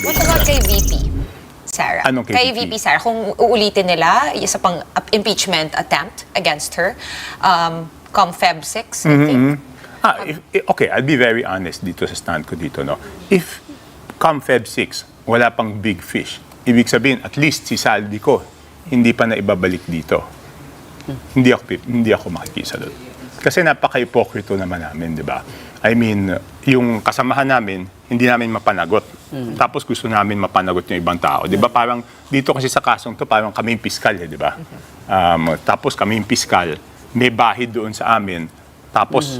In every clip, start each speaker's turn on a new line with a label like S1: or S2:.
S1: What about kay VP Sara?
S2: Anong kay VP?
S1: VP Sara, kung uulitin nila isa pang impeachment attempt against her, come Feb 6, I think.
S2: Okay, I'll be very honest dito sa stand ko dito, no? If come Feb 6, wala pang big fish, ibig sabihin, at least si saldi ko, hindi pa na ibabalik dito. Hindi ako makikisa doon. Kasi napaka-hypocrite naman namin, di ba? I mean, yung kasamahan namin, hindi namin mapanagot. Tapos gusto namin mapanagot yung ibang tao. Di ba parang dito kasi sa kasong to, parang kami yung piskal, di ba? Tapos kami yung piskal, may bahid doon sa amin. Tapos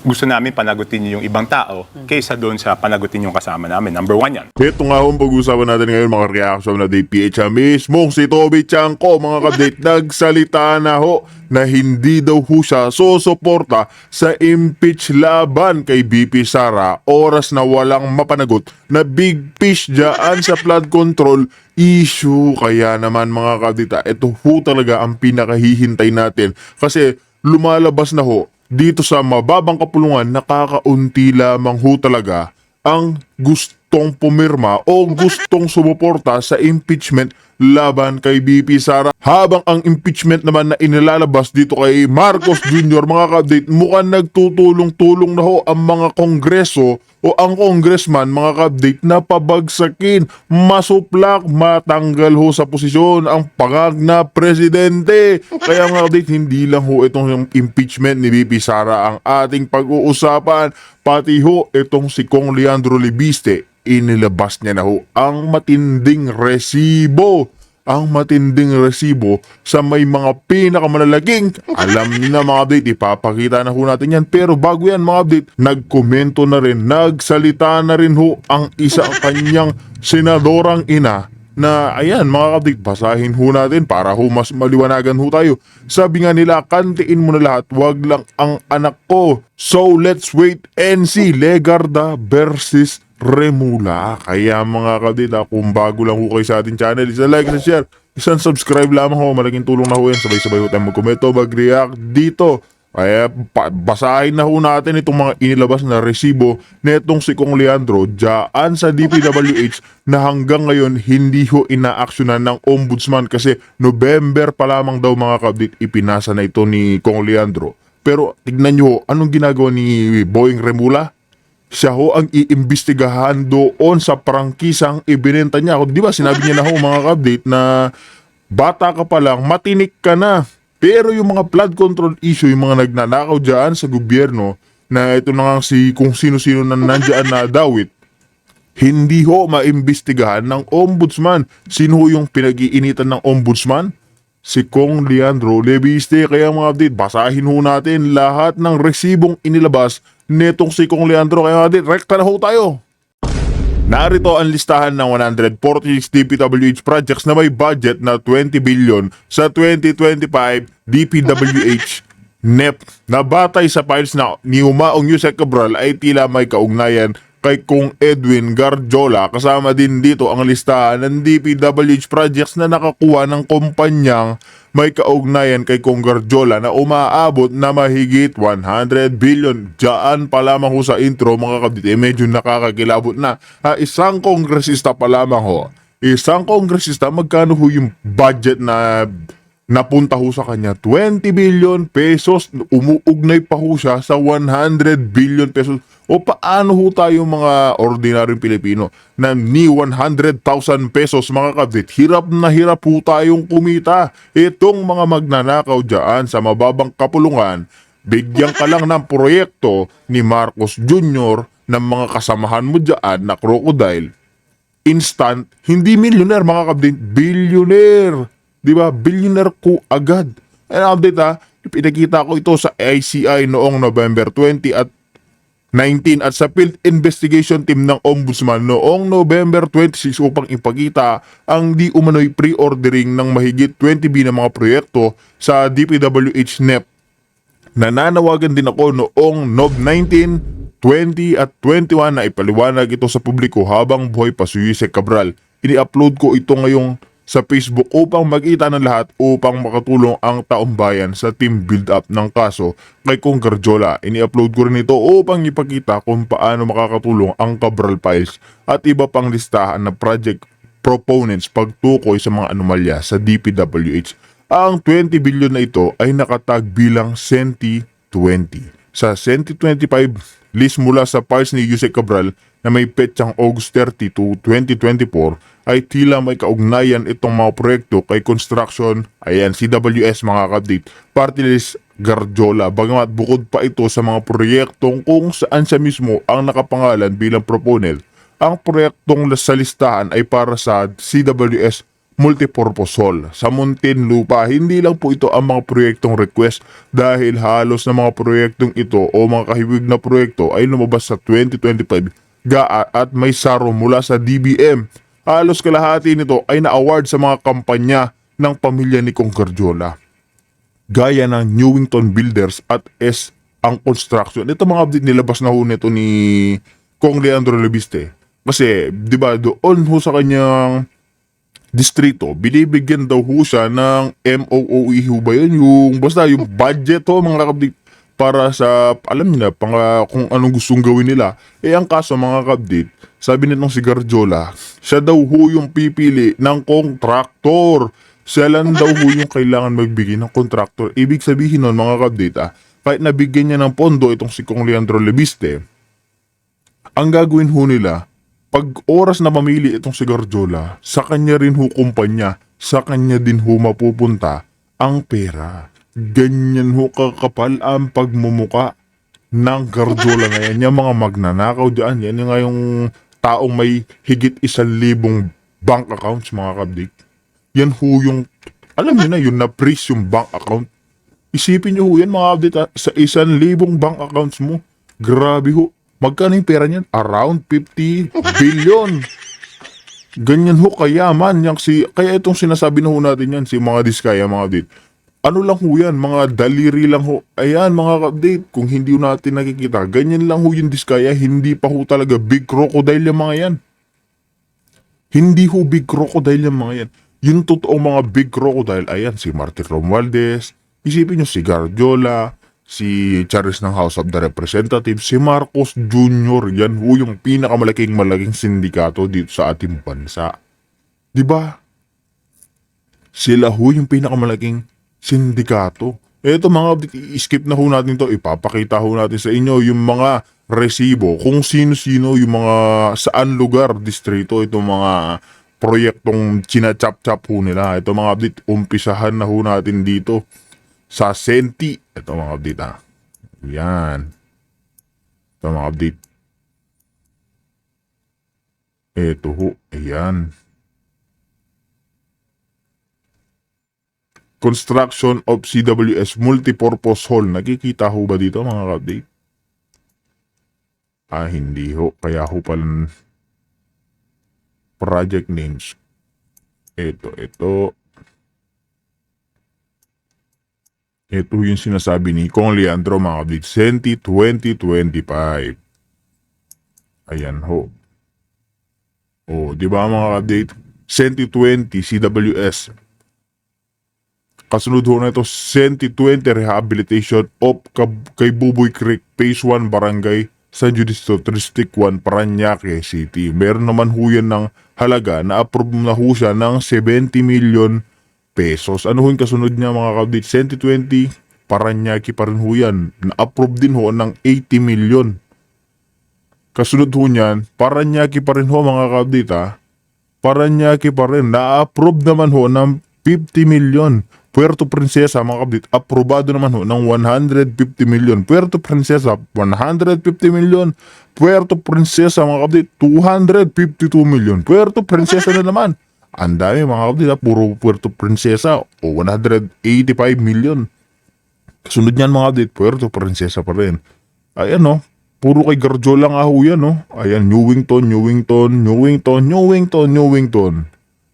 S2: gusto namin panagutin yung ibang tao kaysa doon sa panagutin yung kasama namin. Number one yan.
S3: Ito nga ang pag-usapan natin ngayon mga reaction na DPH mismong si Toby Chanko mga kabdate nagsalita na ho na hindi daw ho siya susuporta sa impeach laban kay BP Sara oras na walang mapanagot na big fish dyan sa flood control issue. Kaya naman mga kabdita, ito ho talaga ang pinakahihintay natin kasi lumalabas na ho dito sa mababang kapulungan, nakakaunti lamang ho talaga ang gustong pumirma o gustong sumuporta sa impeachment laban kay BP Sara. Habang ang impeachment naman na inilalabas dito kay Marcos Jr. mga ka-update, mukhang nagtutulong-tulong na ho ang mga kongreso o ang congressman mga ka-update na pabagsakin, masuplak, matanggal ho sa posisyon ang pangag na presidente. Kaya mga update, hindi lang ho itong impeachment ni BP Sara ang ating pag-uusapan, pati ho itong si Kong Leandro Libiste, inilabas niya na ho ang matinding resibo. Ang matinding resibo sa may mga pinakamalalaking. Alam niyo na mga update, ipapakita na ho natin yan. Pero bago yan mga update, nagkomento na rin, nagsalita na rin ho ang isang kanyang senadorang ina na ayan mga update, basahin ho natin para ho mas maliwanagan ho tayo. Sabi nga nila, kantiin mo na lahat, wag lang ang anak ko. So let's wait and see. Legarda versus Remula. Kaya mga kadita, kung bago lang ho kayo sa ating channel, isa like, isa share, isang subscribe lamang ho. Malaking tulong na ho yan. Sabay-sabay ho tayo mag-komento, mag-react dito. Kaya basahin na ho natin itong mga inilabas na resibo netong si Kong Leandro dyan sa DPWH na hanggang ngayon hindi ho inaaksyonan ng ombudsman kasi November pa lamang daw mga kabdit ipinasa na ito ni Kong Leandro. Pero tignan nyo ho, anong ginagawa ni Boying Remula? Siya ho ang iimbestigahan doon sa prangkisang ibinenta niya. Di ba sinabi niya na ho mga ka-update na bata ka pa lang, matinik ka na. Pero yung mga flood control issue, yung mga nagnanakaw dyan sa gobyerno, na ito na nga si kung sino-sino na nandyan na dawit, hindi ho maimbestigahan ng ombudsman. Sino ho yung pinag-iinitan ng ombudsman? Si Kong Leandro Libiste. Kaya mga update, basahin ho natin lahat ng resibong inilabas netong si Kong Leandro. Kaya mga update, rekta na ho tayo. Narito ang listahan ng 146 DPWH projects na may budget na 20 billion sa 2025 DPWH NEP na batay sa files na ni Umaong Yusek Cabral ay tila may kaugnayan kay Kong Edwin Garjola. Kasama din dito ang listahan ng DPWH projects na nakakuha ng kumpanyang may kaugnayan kay Kong Garjola na umaabot na mahigit 100 billion. Diyan pa lamang ho sa intro mga kabdite, medyo nakakakilabot na. Isang kongresista pa lamang ho. Isang kongresista, magkano ho yung budget na napunta ho sa kanya? 20 billion pesos. Umuugnay pa ho siya sa 100 billion pesos. O paano ho tayo mga ordinaryong Pilipino na ni 100,000 pesos mga kabdit, hirap na hirap ho tayong kumita. Itong mga magnanakaw dyan sa mababang kapulungan, bigyan ka lang ng proyekto ni Marcos Jr. ng mga kasamahan mo dyan na crocodile. Instant, hindi millionaire mga kabdit, billionaire. Diba? Billionaire ko agad. And update pinakita ko ito sa ICI noong November 20 at 19 at sa Field Investigation Team ng Ombudsman noong November 26 upang ipakita ang di umano'y pre-ordering ng mahigit 20B na mga proyekto sa DPWH NEP. Nananawagan din ako noong Nov 19, 20 at 21 na ipaliwanag ito sa publiko habang buhay pa si Yusek Cabral. Ini-upload ko ito ngayong sa Facebook upang magkita ng lahat upang makatulong ang taong bayan sa team build-up ng kaso kay Kong Garjola. Ini-upload ko rin ito upang ipakita kung paano makakatulong ang Cabral Files at iba pang listahan na project proponents pagtukoy sa mga anomalya sa DPWH. Ang 20 billion na ito ay nakatag bilang Senti 20. Sa Senti 25 list mula sa files ni Yusek Cabral na may petsang August 32, 2024 ay tila may kaugnayan itong mga proyekto kay construction, ayan, CWS mga ka-update, party list Garjola. Bagamat bukod pa ito sa mga proyektong kung saan siya mismo ang nakapangalan bilang proponent, ang proyektong sa listahan ay para sa CWS Multipurpose Hall sa Muntinlupa. Hindi lang po ito ang mga proyektong request dahil halos na mga proyektong ito o mga kahiwig na proyekto ay lumabas sa 2025 at may saro mula sa DBM. Halos kalahati nito ay na-award sa mga kampanya ng pamilya ni Kong Garjola, gaya ng Newington Builders at S ang Construction. Ito mga update nilabas na ho nito ni Kong Leandro Lebiste. Kasi, di ba, doon ho sa kanyang distrito, binibigyan daw ho siya ng MOOE ho ba yun? Basta yung budget ho, mga kapatid, para sa, alam niyo na, kung anong gustong gawin nila. Ang kaso, mga kapatid, sabi nitong si Garjola, siya daw ho yung pipili ng kontraktor. Siya lang daw ho yung kailangan magbigay ng kontraktor. Ibig sabihin nun, mga kapatid, kahit nabigyan niya ng pondo itong si Kong Leandro Lebiste, ang gagawin ho nila, pag oras na mamili itong si Garjola, sa kanya rin ho kumpanya, sa kanya din ho mapupunta ang pera. Ganyan ho kakapal ang pagmumuka ng Garjola ngayon. Yung mga magnanakaw dyan, yan nga yung taong may higit 1,000 bank accounts, mga kabdik. Yan ho yung, alam niyo na, yun na-freeze yung bank account. Isipin niyo ho yan, mga kabdik, sa 1,000 bank accounts mo. Grabe ho. Magkano yung pera niyan? Around 50 billion. Ganyan ho kayaman. Kaya itong sinasabi na ho natin yan, si mga diskaya, mga update. Ano lang ho yan, mga daliri lang ho. Ayan, mga update, kung hindi ho natin nakikita, ganyan lang ho yung diskaya, hindi pa ho talaga big crocodile yung mga yan. Hindi ho big crocodile yung mga yan. Yung totoong mga big crocodile, ayan, si Martin Romualdez, isipin nyo si Garjola, si Charis ng House of the Representatives, si Marcos Jr. Yan ho yung pinakamalaking sindikato dito sa ating bansa. Diba? Sila ho yung pinakamalaking sindikato. Eto mga update, i-skip na ho natin to. Ipapakita ho natin sa inyo yung mga resibo, kung sino-sino yung mga saan lugar, distrito, itong mga proyektong chinachap-chap ho nila. Ito mga update, umpisahan na ho natin dito sa Senti. Ito mga update Yan. Ito mga update. Ito ho. Ayan. Construction of CWS Multipurpose Hall. Nakikita ho ba dito mga update? Hindi ho. Kaya ho pala project names. Ito. Ito yung sinasabi ni Kong Leandro, mga update. Senti 2025. Ayan ho. Di ba mga update? Senti 20 CWS. Kasunod ho na ito, Senti 20 Rehabilitation of kay Buboy Creek, Phase 1 Barangay, San Judisto, District 1, Parañaque City. Meron naman ho yan ng halaga na approve na ho siya ng 70 million pesos. Ano ho yung kasunod niya mga ka-update? Senti 20, Parañaque pa rin ho yan. Na-approve din ho ng 80 million. Kasunod ho niyan, Parañaque pa rin ho mga ka-update Parañaque pa rin. Na-approve naman ho ng 50 million. Puerto Princesa mga ka-update, aprobado naman ho ng 150 million. Puerto Princesa, 150 million. Puerto Princesa mga ka-update, 252 million. Puerto Princesa na naman. Ang dami mga kapatid, puro Puerto Princesa o 185 million. Kasunod niyan mga kapatid, Puerto Princesa pa rin. Ayan puro kay Garjola nga ho yan Ayan, Newington.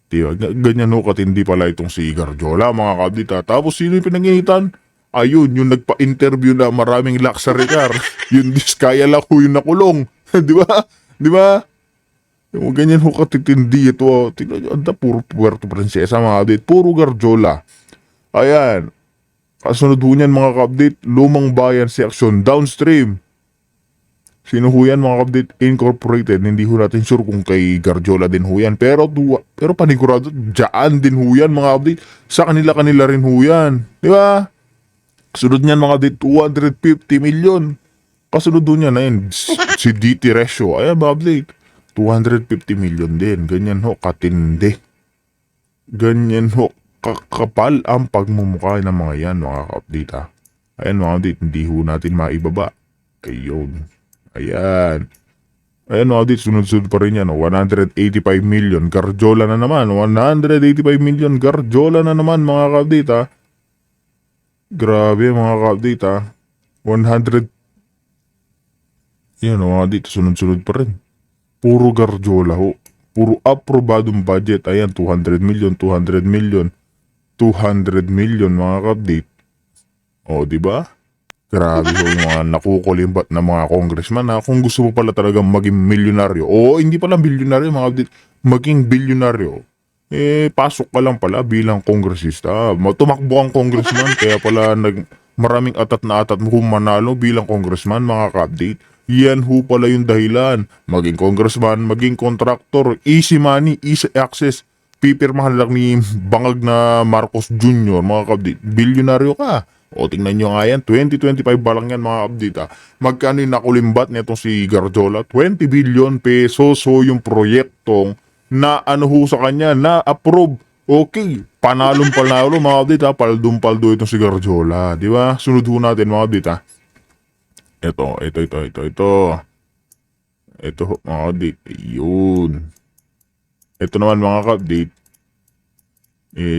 S3: Diba, ganyan katindi pala itong si Garjola mga kapatid. Tapos sino yung pinanginitan? Ayun, yung nagpa-interview na maraming luxury car. Yung diskaya lang ho yung nakulong. Diba? Yung ganyan ho katitindi ito. Tingnan nyo, anda, puro Puerto Princesa mga update. Puro Garjola. Ayan. Kasunod ho niyan mga ka-update, Lumang Bayan Section Downstream. Sino ho yan mga ka-update? Incorporated. Hindi ho natin sure kung kay Garjola din ho yan. Pero panigurado, dyan din ho yan mga update. Sa kanila rin ho yan. Di ba? Kasunod niyan mga update, 250 million. Kasunod ho niyan, ayun, si DT Resio. Ayan mga update, 250 million din. Ganyan ho, katindi. Ganyan ho, kakapal ang pagmumukha ng mga yan mga ka-update ha. Ayan mga update, hindi ho natin maibaba. Ayun. Ayan. Ayan mga update, sunod-sunod pa rin yan. 185 million, Garjola na naman. 185 million, Garjola na naman mga ka-update ha. Grabe mga ka-update ha. 100. Yan mga update, sunod-sunod pa rin. Puro Garjola ho. Puro aprobadong budget. Ayan, 200 million, 200 million. 200 million mga ka-update. O, di ba? Grabe ho yung mga nakukulimbat na mga congressman na kung gusto mo pala talagang maging milyonaryo. O, hindi pala milyonaryo mga update. Maging bilyonaryo. Pasok ka lang pala bilang kongresista. Tumakbo ang congressman kaya pala maraming atat na atat mo manalo bilang congressman mga ka-update. Yan ho pala yung dahilan. Maging congressman, maging contractor, easy money, easy access. Pipirmahan lang ni bangag na Marcos Jr. mga ka-update. Bilyonaryo ka. O tingnan nyo nga yan, 2025 ba lang yan mga update ha. Magkano yung nakulimbat nitong si Garjola? 20 billion pesos. So yung proyektong na ano ho sa kanya, na approve. Okay, panalong panalo mga update ha. Paldong-paldo itong si Garjola. Di ba? Sunod ho natin mga update ha. Ito. Ito ho mga update. Ayun. Ito naman mga ka-update,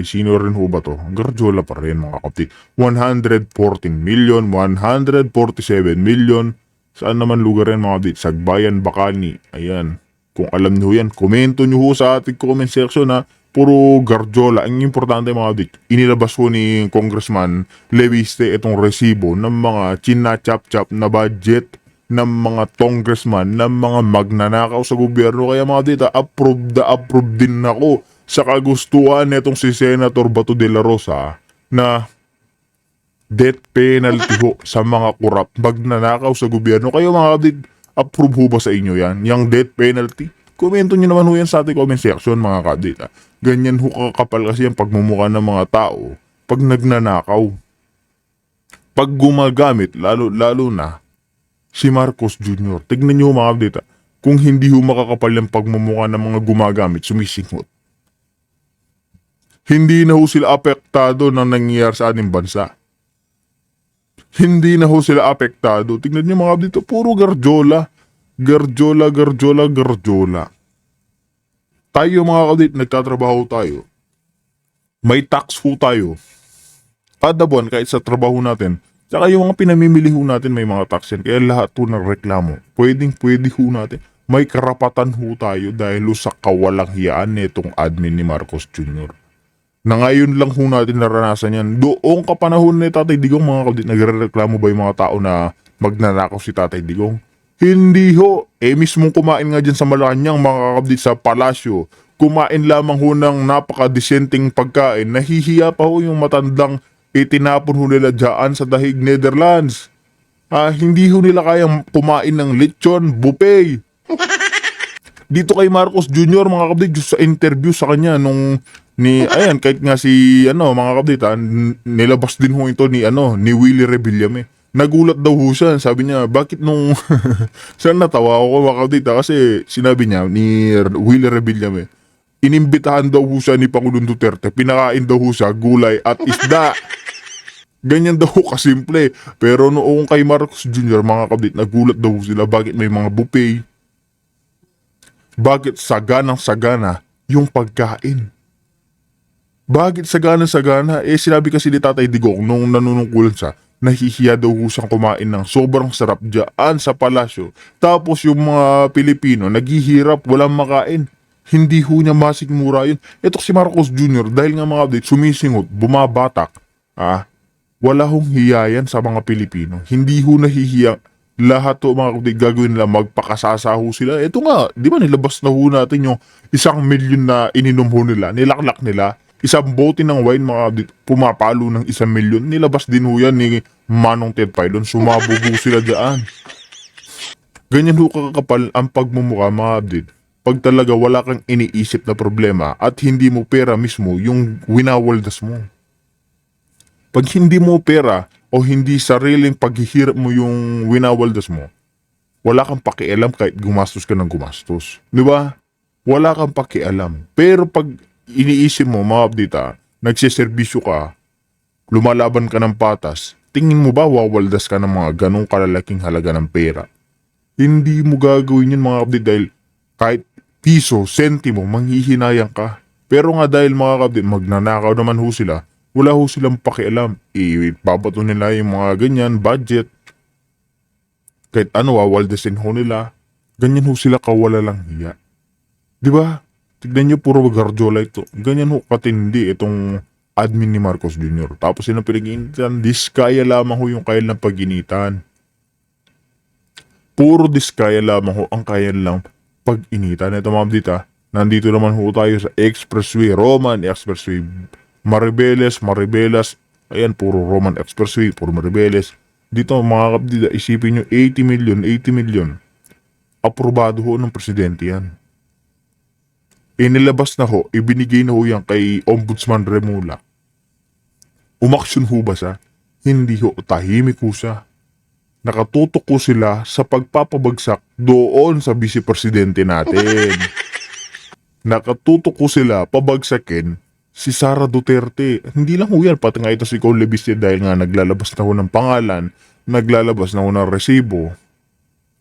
S3: sino rin ho ba to? Garjola pa rin mga ka-update. 114 million, 147 million. Saan naman lugar yan mga update? Sagbayan, Bacani. Ayan. Kung alam nyo yan, komento nyo ho sa ating comment section ha. Puro Garjola. Ang importante mga update, inilabas ho ni Congressman Leviste itong resibo ng mga china-chap-chap na budget ng mga congressman, ng mga magnanakaw sa gobyerno. Kaya mga dita, approve din ako sa kagustuhan netong si Senator Bato de la Rosa na death penalty ho sa mga kurap magnanakaw sa gobyerno. Kayo mga update, approve ho ba sa inyo yan? Yung death penalty? Komento nyo naman ho yan sa ating comment section mga kadita. Ganyan ho kakapal kasi ang pagmumukha ng mga tao pag nagnanakaw. Pag gumagamit, lalo na si Marcos Jr. Tignan nyo mga update ha. Kung hindi ho makakapal yung pagmumukha ng mga gumagamit, sumisinghot. Hindi na ho sila apektado ng nangyayari sa ating bansa. Hindi na ho sila apektado. Tignan nyo mga update, puro Garjola. Garjola. Tayo mga update, nagtatrabaho tayo. May tax ho tayo. Kada buwan kahit sa trabaho natin. Tsaka yung mga pinamimili ho natin may mga tax yan. Kaya lahat ho ng reklamo, pwede ho natin. May karapatan ho tayo dahil ho sa kawalang hiyaan nitong admin ni Marcos Jr. Na ngayon lang ho natin naranasan yan. Doong kapanahon ni Tatay Digong mga kabdit, nagre-reklamo ba yung mga tao na magnanakaw si Tatay Digong? Hindi ho. Mismong kumain nga dyan sa Malacanang mga kabdit sa palasyo. Kumain lamang ho ng napakadesenteng pagkain. Nahihiya pa ho yung matandang itinapon ho nila dyan sa Dahig, Netherlands. Hindi ho nila kayang kumain ng lechon, buffet. Dito kay Marcos Jr. mga kapatid, sa interview sa kanya ayan, kahit nga si mga kapatid, nilabas din ho ito ni Willie Rebillame. Nagulat daw ho siya, sabi niya, bakit nung saan natawa ako mga kapatid, kasi sinabi niya ni Willie Rebillame, inimbitahan daw ho siya ni Pangulong Duterte, pinakain daw ho siya gulay at isda. Ganyan daw kasimple. Pero noong kay Marcos Jr. mga kabit, nagulat daw sila bakit may mga buffet. Bakit saganang-sagana yung pagkain. Bakit sagana-sagana? Sinabi kasi ni Tatay Digong nung nanunungkulan siya, nahihiya daw siyang kumain ng sobrang sarap dyan sa palasyo. Tapos yung mga Pilipino, naghihirap, walang makain. Hindi ho niya masikmura yun. Ito si Marcos Jr. dahil nga mga update, sumisingot, bumabatak. Wala hong hiyayan sa mga Pilipino. Hindi ho lahat to mga kapatid gagawin nila, magpakasasaho sila. Ito nga, di ba nilabas na ho natin yung 1,000,000 na ininom ho nila, nilaklak nila. Isang bote ng wine mga kapatid, pumapalo ng 1,000,000. Nilabas din ho yan ni Manong Ted Filon, sumabog ho sila dyan. Ganyan ho kakapal ang pagmumukha mga kapatid. Pag talaga wala kang iniisip na problema at hindi mo pera mismo yung winawaldas mo. Pag hindi mo pera o hindi sariling paghihirap mo yung winawaldas mo, wala kang pakialam kahit gumastos ka ng gumastos. Di ba? Wala kang pakialam. Pero pag iniisip mo, mga abdita, nagsiservisyo ka, lumalaban ka ng patas, tingin mo ba wawaldas ka ng mga ganong kalalaking halaga ng pera? Hindi mo gagawin yun mga abdita dahil kahit piso, sentimo, manghihinayang ka. Pero nga dahil mga kabdit, magnanakaw naman ho sila, wala ho silang pakialam. Ibabato nila yung mga ganyan, budget. Kahit ano, wawaldasin ho nila. Ganyan ho sila kawala lang hiya. Di ba? Tignan nyo, puro garjola ito. Ganyan ho katindi itong admin ni Marcos Jr. Tapos silang pinag-iinitan, diskaya lamang ho yung kaya ng pag-initan. Puro diskaya lamang ho ang kaya lang pag-initan. Ito mga abdita, nandito naman ho tayo sa Expressway, Roman Expressway, Maribeles, ayan, puro Roman Expressway, puro Maribeles. Dito mga kapdida, isipin nyo, 80 million. Aprobado ho ng presidente yan. Inilabas na ho, ibinigay na ho yan kay Ombudsman Remula. Umaksyon ho ba siya? Hindi ho, tahimik ho siya. Nakatutok ko sila sa pagpapabagsak doon sa vice-presidente natin. Nakatutok ko sila pabagsakin si Sara Duterte. Hindi lang ho yan, pati nga ito si Con Levistia dahil nga naglalabas na ho ng pangalan, naglalabas na ho ng resibo.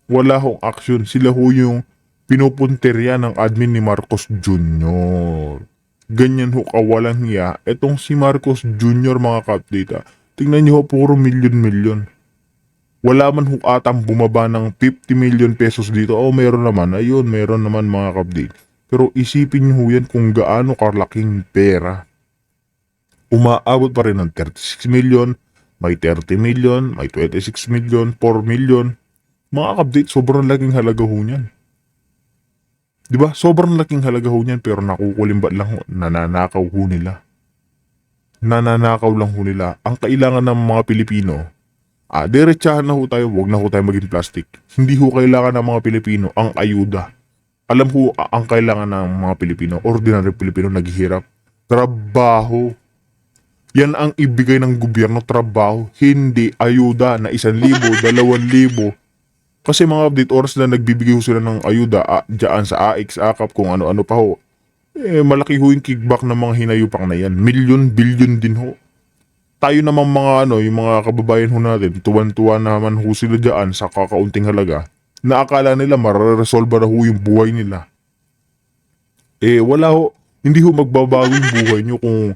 S3: Wala hong aksyon. Sila ho yung pinupunterya ng admin ni Marcos Jr. Ganyan ho kawalang hiya. Etong si Marcos Jr. mga kapdita, tingnan niyo ho, puro milyon. Wala man ho atang bumaba ng 50 million pesos dito. O meron naman, ayun, meron naman mga kapdita. Pero isipin niyo yan kung gaano kalaking pera. Umaabot pa rin ng 36 million, may 30 million, may 26 million, 4 million. Mga kapdate, sobrang laking halaga ho niyan. Diba? Sobrang laking halaga ho niyan pero nakukulimbat lang ho, nananakaw ho nila. Nananakaw lang ho nila. Ang kailangan ng mga Pilipino, diretsahan na ho tayo, wag na ho tayo maging plastic. Hindi ho kailangan ng mga Pilipino ang ayuda. Alam ho ang kailangan ng mga Pilipino, ordinary Pilipino naghihirap. Trabaho. Yan ang ibigay ng gobyerno, trabaho. Hindi ayuda na 1,000, 2,000. Kasi mga update oras na nagbibigay ho sila ng ayuda dyan sa AX, AKAP, kung ano-ano pa ho. Malaki ho yung kickback ng mga hinayupang na yan. Milyon, bilyon din ho. Tayo namang mga yung mga kababayan ho natin, tuwan-tuwa naman ho sila dyan sa kakaunting halaga. Na akala nila mararesolve na ho yung buhay nila. Wala ho. Hindi ho magbabago yung buhay nyo kung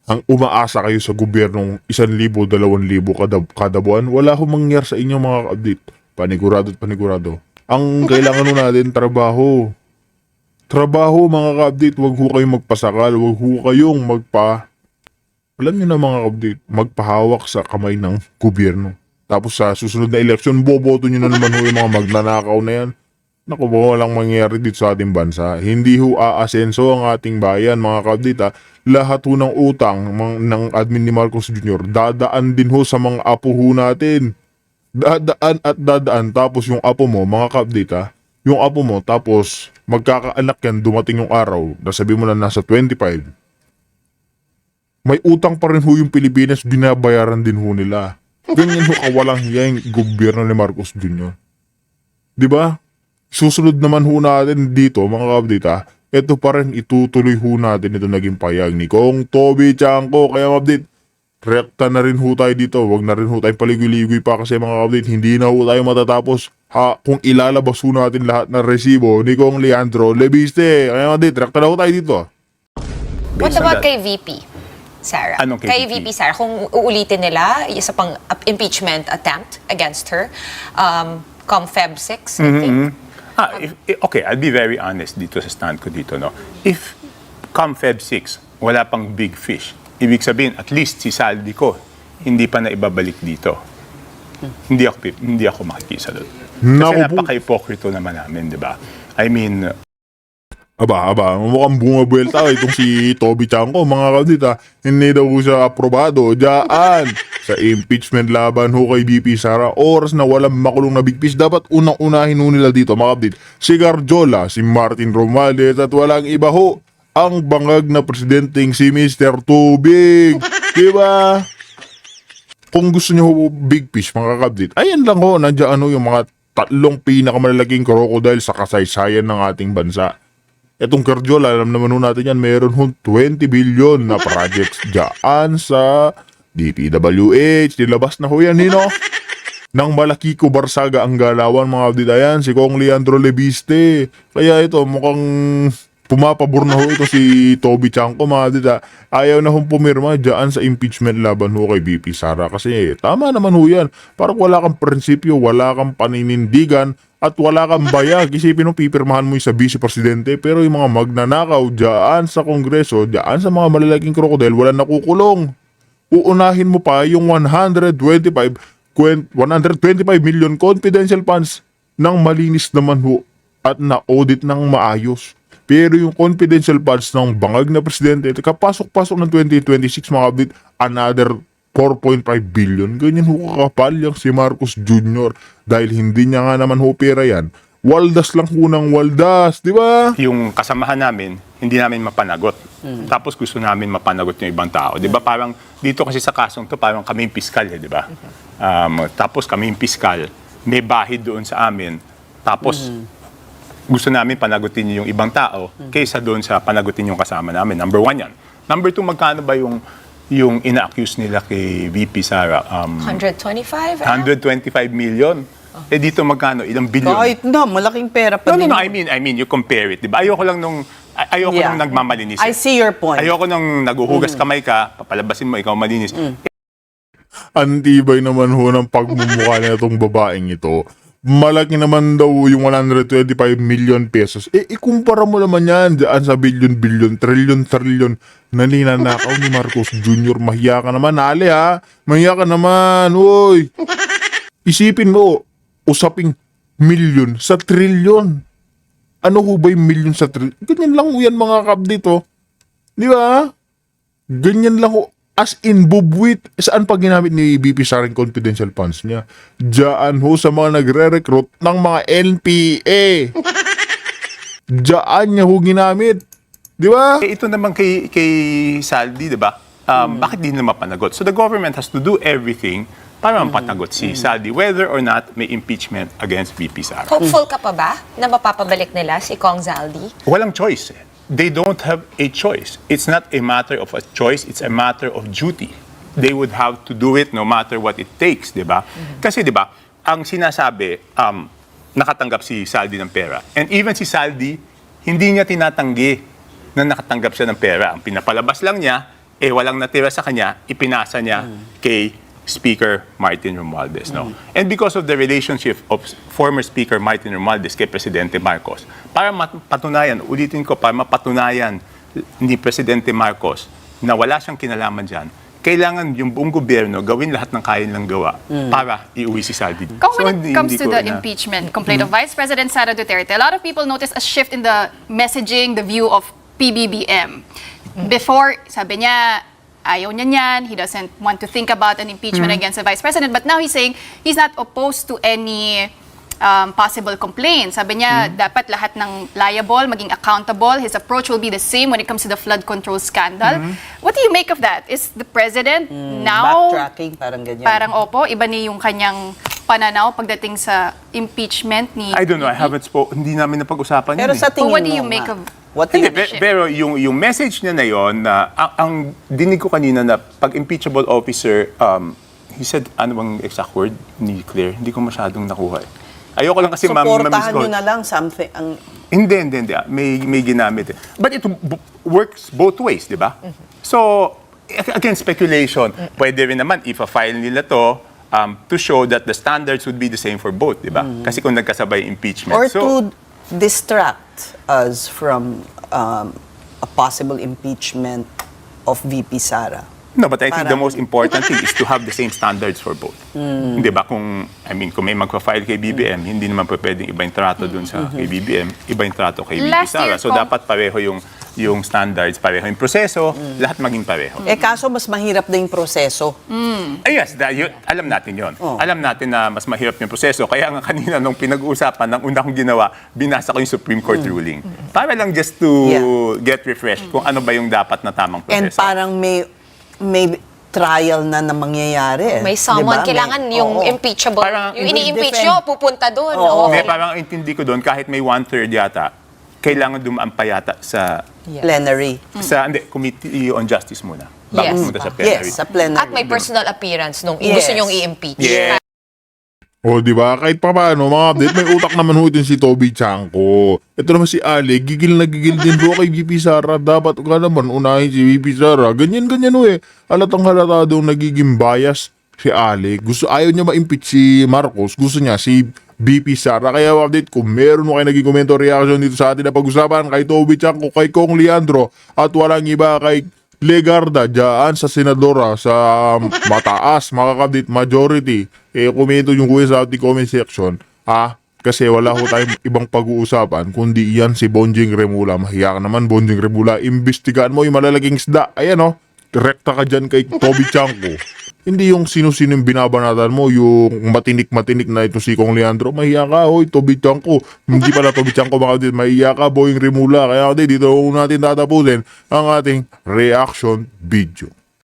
S3: ang umaasa kayo sa gobyernong 1,000, 2,000 kada buwan. Wala ho mangyari sa inyo mga ka-update. Panigurado at panigurado. Ang kailangan ho natin, trabaho. Trabaho mga ka-update. Huwag ho kayong magpasakal. Huwag ho kayong alam nyo na mga ka-update, magpahawak sa kamay ng gobyerno. Tapos sa susunod na eleksyon, boboto nyo na naman ho yung mga magnanakaw na yan. Naku, walang mangyayari dito sa ating bansa. Hindi ho aasenso ang ating bayan, mga kabdita. Lahat ho ng utang ng admin ni Marcos Jr. dadaan din ho sa mga apo ho natin. Dadaan at dadaan. Tapos yung apo mo, mga kabdita, yung apo mo, tapos magkakaanak yan, dumating yung araw, nasabi mo na nasa 25. May utang pa rin ho yung Pilipinas, binabayaran din ho nila. Ganyan ho kawalang hiya yung gobyerno ni Marcos Jr. Diba? Susunod naman ho natin dito mga kabdita, ito pa rin itutuloy ho natin ito naging payag ni Kong Toby Chanko. Kaya mga kabdit, rekta na rin ho tayo dito. Huwag na rin ho tayong paligoy-ligoy pa kasi mga kabdit, hindi na ho tayo matatapos kung ilalabas ho natin lahat ng resibo ni Kong Leandro Leviste. Kaya mga kabdit, rekta na ho tayo dito.
S1: What
S2: Based on
S1: about
S2: that.
S1: kay VP? Sarah.
S2: Anong kay
S1: VP Sarah, kung uulitin nila isa pang impeachment attempt against her, come Feb 6, I think.
S2: Okay, I'll be very honest dito sa stand ko dito, no. If come Feb 6, wala pang big fish, ibig sabihin at least si Saldi ko hindi pa na ibabalik dito. hindi ako makikisa doon. Kasi
S3: Naku po.
S2: napaka-hypocrite naman namin, di ba? I mean,
S3: Aba, mukhang bumabuelta itong si Toby Chanko, mga kabdit ha. Hindi daw siya aprobado dyan sa impeachment laban ho kay VP Sara. Oras na walang makulong na big fish. Dapat unang-unahin ho nila dito, mga kabdit. Si Garjola, si Martin Romualdez at walang iba ho, ang bangag na presidenteng si Mr. Tubig. Diba? Kung gusto nyo ho big fish, mga kabdit, ayan lang ho, nandiyan yung mga tatlong pinakamalalaking crocodile sa kasaysayan ng ating bansa. Etong Garjola, alam naman ho natin yan, meron ho 20 billion na projects dyan sa DPWH. Nilabas na ho yan, Nino. Nang malaki ko Barsaga ang galawan, mga abdidayan, si Kong Leandro Lebiste. Kaya ito, mukhang pumapabor na ho ito si Toby Chanko, mga abdida. Ayaw na hong pumirma dyan sa impeachment laban ho kay VP Sara. Kasi tama naman ho yan. Parang wala kang prinsipyo, wala kang paninindigan, at wala kang bayag. Isipin mo, pipirmahan mo yung sa vice presidente, pero yung mga magnanakaw dyan sa kongreso, dyan sa mga malalaking krokodil, wala nakukulong. Uunahin mo pa yung 125 million confidential funds ng malinis naman ho at na-audit ng maayos. Pero yung confidential funds ng bangag na presidente, kapasok-pasok ng 2026, mga kabit, another 4.5 billion. Ganyan ho kakapal yung si Marcos Jr. Dahil hindi niya nga naman ho pera yan. Waldas lang ho ng waldas, di ba?
S2: yung kasamahan namin, hindi namin mapanagot. Tapos gusto namin mapanagot yung ibang tao. Di ba parang dito kasi sa kasong to, parang kami yung piskal, di ba? Tapos kami yung piskal, may bahid doon sa amin. Tapos gusto namin panagutin yung ibang tao kaysa doon sa panagutin yung kasama namin. Number 1 yan. Number 2, magkano ba yung ina-accuse nila kay VP Sara?
S1: 125?
S2: 125 million. Eh dito magkano? Ilang billion?
S4: Kahit na, malaking pera pa
S2: No,
S4: din.
S2: I mean, you compare it, di ba? Ayoko lang nung
S4: Yeah.
S2: nagmamalinis.
S4: I see your point.
S2: Ayoko nung naguhugas kamay ka, papalabasin mo, ikaw malinis.
S3: Antibay naman ho ng pagmumukha na itong babaeng ito. Malaki naman daw yung 125 million pesos. Ikumpara mo naman yan dyan sa billion, trillion na ninanakaw ni Marcos Jr. Mahiya ka naman, Ali ha. Mahiya ka naman, uy. Isipin mo, usaping million sa trillion. Ano ho ba yung million sa trillion? Ganyan lang ho yan, mga kabdit, oh. Di ba? Ganyan lang ho. As in, bubwit. Saan pa ginamit ni VP Sara yung confidential funds niya? Diyan ho sa mga nagre-recruit ng mga NPA. Diyan niya ho ginamit. Di ba?
S2: Ito naman kay Saldi, di ba? Bakit di nila mapanagot? So the government has to do everything para mapanagot si Saldi, whether or not may impeachment against VP Sara.
S1: Hopeful ka pa ba na mapapabalik nila si Kong Zaldi?
S2: Walang choice. They don't have a choice. It's not a matter of a choice, it's a matter of duty. They would have to do it no matter what it takes, di ba? Kasi di ba, ang sinasabi, nakatanggap si Saldi ng pera. And even si Saldi, hindi niya tinatanggi na nakatanggap siya ng pera. Ang pinapalabas lang niya, walang natira sa kanya, ipinasa niya kay Speaker Martin Romualdez, no? And because of the relationship of former Speaker Martin Romualdez kay Presidente Marcos, para mapatunayan, ulitin ko, para mapatunayan ni Presidente Marcos na wala siyang kinalaman dyan, kailangan yung buong gobyerno gawin lahat ng kaya nilang gawa para iuwi si Saldi.
S5: When it comes
S2: hindi
S5: to
S2: ko
S5: the impeachment complaint of Vice President Sara Duterte, a lot of people notice a shift in the messaging, the view of PBBM. Before, sabi niya, ayaw niya niyan, he doesn't want to think about an impeachment against the Vice President, but now he's saying he's not opposed to any possible complaints. Sabi niya, dapat lahat ng liable, maging accountable. His approach will be the same when it comes to the flood control scandal. What do you make of that? Is the President now...
S4: Backtracking, parang ganyan.
S5: Parang opo, iba ni yung kanyang pananaw pagdating sa impeachment ni...
S2: I don't know, I haven't hindi namin napag-usapan
S4: Pero
S2: yun
S4: sa tingin
S5: what do
S4: mo,
S5: you make
S4: ma,
S5: of-
S4: what do
S2: Hindi,
S4: you,
S2: pero yung message niya na yon na ang dinig ko kanina na pag impeachable officer, he said, ano bang exact word ni Claire? Hindi ko masyadong nakuha. Ayoko lang kasi
S4: supportahan nyo na lang something, ang
S2: Hindi. May ginamit. But it works both ways, di ba? So, again, speculation. Pwede rin naman, if-file nila to show that the standards would be the same for both, di ba? Kasi kung nagkasabay impeachment.
S4: or
S2: So,
S4: to distract us from a possible impeachment of VP Sara.
S2: No, but I think the
S4: Parang-
S2: most important thing is to have the same standards for both. Hindi ba? Kung may magpa-file kay BBM, hindi naman pwedeng iba yung trato dun sa kay BBM, iba yung trato kay BP
S5: Last
S2: Sara.
S5: year,
S2: So, dapat pareho yung standards, pareho yung proseso, lahat maging pareho.
S4: Kaso mas mahirap na yung proseso.
S2: Yes, alam natin yon. Alam natin na mas mahirap yung proseso. Kaya nga kanina nung pinag-uusapan, ng una kong ginawa, binasa ko yung Supreme Court ruling. Para lang just to get refreshed kung ano ba yung dapat na tamang proseso.
S4: And parang may trial na mangyayari.
S1: May someone,
S4: Diba?
S1: kailangan yung
S4: Oo.
S1: impeachable.
S2: Parang
S1: Yung ini-impeach
S4: i-defend.
S1: nyo, pupunta doon.
S4: Oo.
S2: Hindi, parang ang intindi ko doon, kahit may 1/3 yata, kailangan dumaan pa yata sa
S4: Plenary.
S2: Committee on Justice muna.
S1: Yes.
S2: Bago pumunta sa plenary.
S4: Yes, sa plenary.
S1: At may personal appearance nung
S4: Yes.
S1: gusto nyong i-impeach.
S2: Yes.
S3: O, di ba? Kahit pa paano, mga update, may utak naman ho din si Toby Chanko. Ito naman si Ale, gigil na gigil din ho kay VP Sara. Dapat ka naman unahin si VP Sara. Ganyan ho eh. Halatang halata daw nagiging bias si Ale. Ayaw niya ma-impeach si Marcos. Gusto niya si VP Sara. Kaya update, kung meron mo kayo naging komento reaction dito sa atin na pag-usapan kay Toby Chanko, kay Kong Leandro, at walang iba kay Legarda dyan sa senadora sa mataas, mga kabit, majority, komento yung kuya sa ating comment section, kasi wala ho tayong ibang pag-uusapan, kundi yan si Bonjing Remula. Mahiya ka naman, Bonjing Remula, imbestigaan mo yung malalaging isda. Ayan o, direkta ka dyan kay Toby Chanko. Hindi yung sino-sino yung binabanatan mo, yung matinik-matinik na ito si Kong Leandro. Mahiya ka, hoy, Toby Chanko. Hindi pala Toby Chanko, mga kapatid. Mahiya ka, Boying Remula. Kaya kapatid, dito natin tatapusin ang ating reaction video.